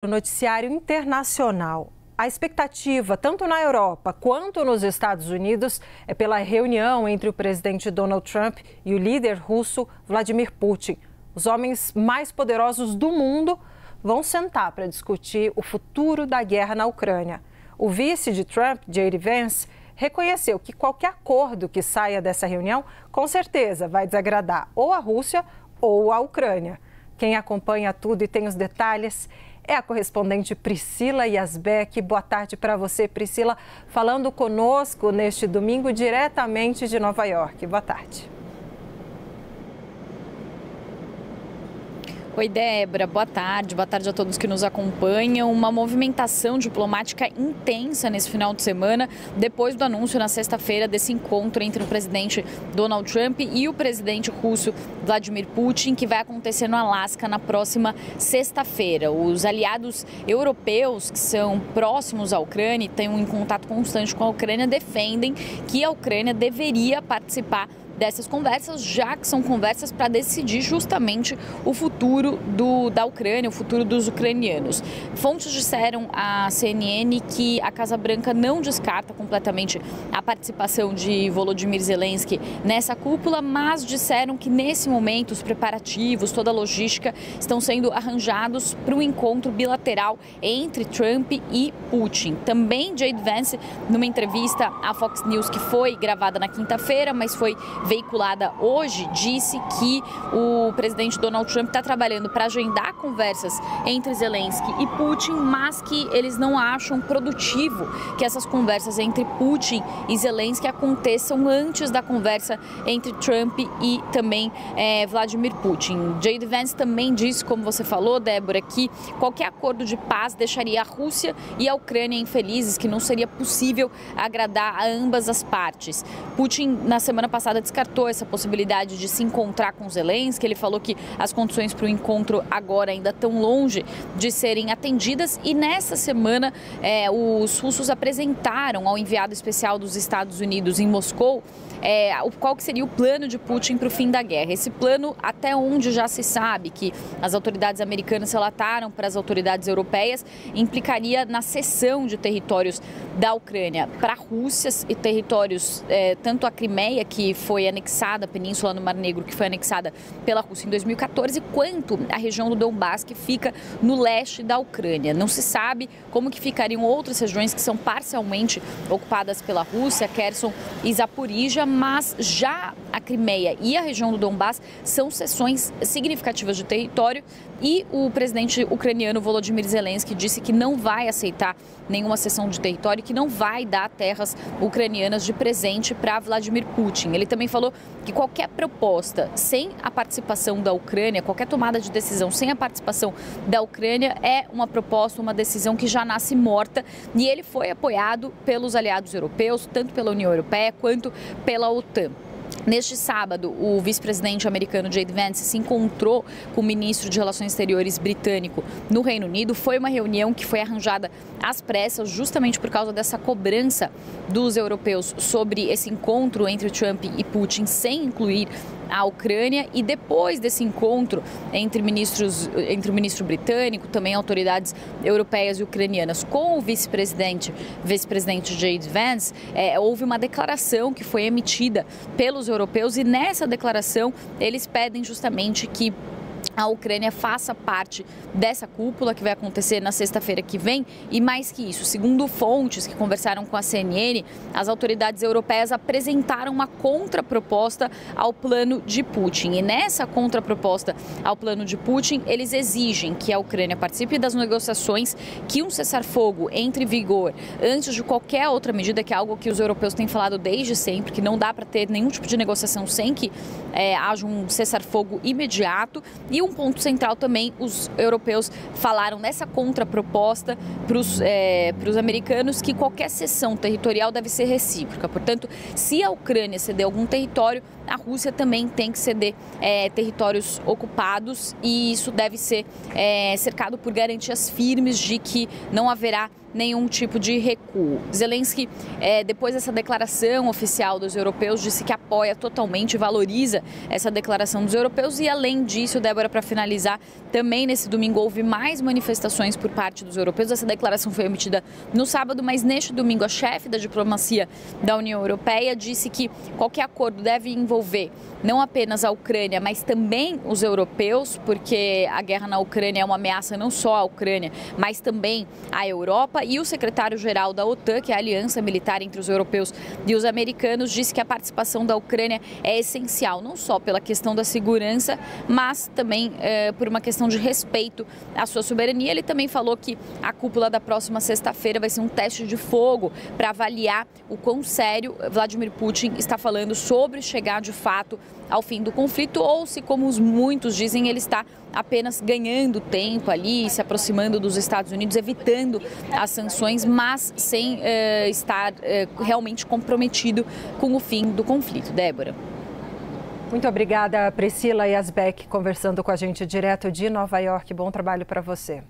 O noticiário internacional. A expectativa, tanto na Europa quanto nos Estados Unidos, é pela reunião entre o presidente Donald Trump e o líder russo Vladimir Putin. Os homens mais poderosos do mundo vão sentar para discutir o futuro da guerra na Ucrânia. O vice de Trump, J.D. Vance, reconheceu que qualquer acordo que saia dessa reunião, com certeza vai desagradar ou a Rússia ou a Ucrânia. Quem acompanha tudo e tem os detalhes é a correspondente Priscila Yazbek. Boa tarde para você, Priscila, falando conosco neste domingo diretamente de Nova York. Boa tarde. Oi, Débora. Boa tarde a todos que nos acompanham. Uma movimentação diplomática intensa nesse final de semana, depois do anúncio na sexta-feira desse encontro entre o presidente Donald Trump e o presidente russo Vladimir Putin, que vai acontecer no Alasca na próxima sexta-feira. Os aliados europeus que são próximos à Ucrânia e têm um contato constante com a Ucrânia defendem que a Ucrânia deveria participar dessas conversas, já que são conversas para decidir justamente o futuro da Ucrânia, o futuro dos ucranianos. Fontes disseram à CNN que a Casa Branca não descarta completamente a participação de Volodymyr Zelensky nessa cúpula, mas disseram que nesse momento os preparativos, toda a logística estão sendo arranjados para um encontro bilateral entre Trump e Putin. Também J.D. Vance, numa entrevista à Fox News que foi gravada na quinta-feira, mas foi veiculada hoje, disse que o presidente Donald Trump está trabalhando para agendar conversas entre Zelensky e Putin, mas que eles não acham produtivo que essas conversas entre Putin e Zelensky aconteçam antes da conversa entre Trump e também Vladimir Putin. J.D. Vance também disse, como você falou, Débora, que qualquer acordo de paz deixaria a Rússia e a Ucrânia infelizes, que não seria possível agradar a ambas as partes. Putin, na semana passada, descartou essa possibilidade de se encontrar com Zelensky. Ele falou que as condições para o encontro agora ainda estão longe de serem atendidas e nessa semana os russos apresentaram ao enviado especial dos Estados Unidos em Moscou qual que seria o plano de Putin para o fim da guerra. Esse plano, até onde já se sabe que as autoridades americanas relataram para as autoridades europeias, implicaria na cessão de territórios da Ucrânia para a Rússia e territórios, tanto a Crimeia, que foi anexada, a península no Mar Negro, que foi anexada pela Rússia em 2014, quanto a região do Donbass, que fica no leste da Ucrânia. Não se sabe como que ficariam outras regiões que são parcialmente ocupadas pela Rússia, Kherson e Zaporizhia, mas já a Crimeia e a região do Donbass são seções significativas de território e o presidente ucraniano Volodymyr Zelensky disse que não vai aceitar nenhuma cessão de território, que não vai dar terras ucranianas de presente para Vladimir Putin. Ele também falou que qualquer proposta sem a participação da Ucrânia, qualquer tomada de decisão sem a participação da Ucrânia é uma proposta, uma decisão que já nasce morta, e ele foi apoiado pelos aliados europeus, tanto pela União Europeia quanto pela OTAN. Neste sábado, o vice-presidente americano J.D. Vance se encontrou com o ministro de Relações Exteriores britânico no Reino Unido. Foi uma reunião que foi arranjada às pressas, justamente por causa dessa cobrança dos europeus sobre esse encontro entre Trump e Putin, sem incluir a Ucrânia. E depois desse encontro entre o ministro britânico, também autoridades europeias e ucranianas, com o vice-presidente J.D. Vance, houve uma declaração que foi emitida pelos europeus e nessa declaração eles pedem justamente que a Ucrânia faça parte dessa cúpula que vai acontecer na sexta-feira que vem. E mais que isso, segundo fontes que conversaram com a CNN, as autoridades europeias apresentaram uma contraproposta ao plano de Putin. E nessa contraproposta ao plano de Putin, eles exigem que a Ucrânia participe das negociações, que um cessar-fogo entre em vigor antes de qualquer outra medida, que é algo que os europeus têm falado desde sempre, que não dá para ter nenhum tipo de negociação sem que haja um cessar-fogo imediato. E um ponto central também, os europeus falaram nessa contraproposta para os americanos, que qualquer cessão territorial deve ser recíproca. Portanto, se a Ucrânia ceder algum território, a Rússia também tem que ceder territórios ocupados e isso deve ser cercado por garantias firmes de que não haverá nenhum tipo de recuo. Zelensky, depois dessa declaração oficial dos europeus, disse que apoia totalmente e valoriza essa declaração dos europeus e, além disso, Débora, para finalizar, também nesse domingo houve mais manifestações por parte dos europeus. Essa declaração foi emitida no sábado, mas neste domingo a chefe da diplomacia da União Europeia disse que qualquer acordo deve envolver não apenas a Ucrânia, mas também os europeus, porque a guerra na Ucrânia é uma ameaça não só à Ucrânia, mas também à Europa. E o secretário-geral da OTAN, que é a aliança militar entre os europeus e os americanos, disse que a participação da Ucrânia é essencial, não só pela questão da segurança, mas também por uma questão de respeito à sua soberania. Ele também falou que a cúpula da próxima sexta-feira vai ser um teste de fogo para avaliar o quão sério Vladimir Putin está falando sobre chegar de fato ao fim do conflito ou se, como muitos dizem, ele está apenas ganhando tempo ali, se aproximando dos Estados Unidos, evitando as sanções, mas sem estar realmente comprometido com o fim do conflito. Débora. Muito obrigada, Priscila Yazbek, conversando com a gente direto de Nova York. Bom trabalho para você.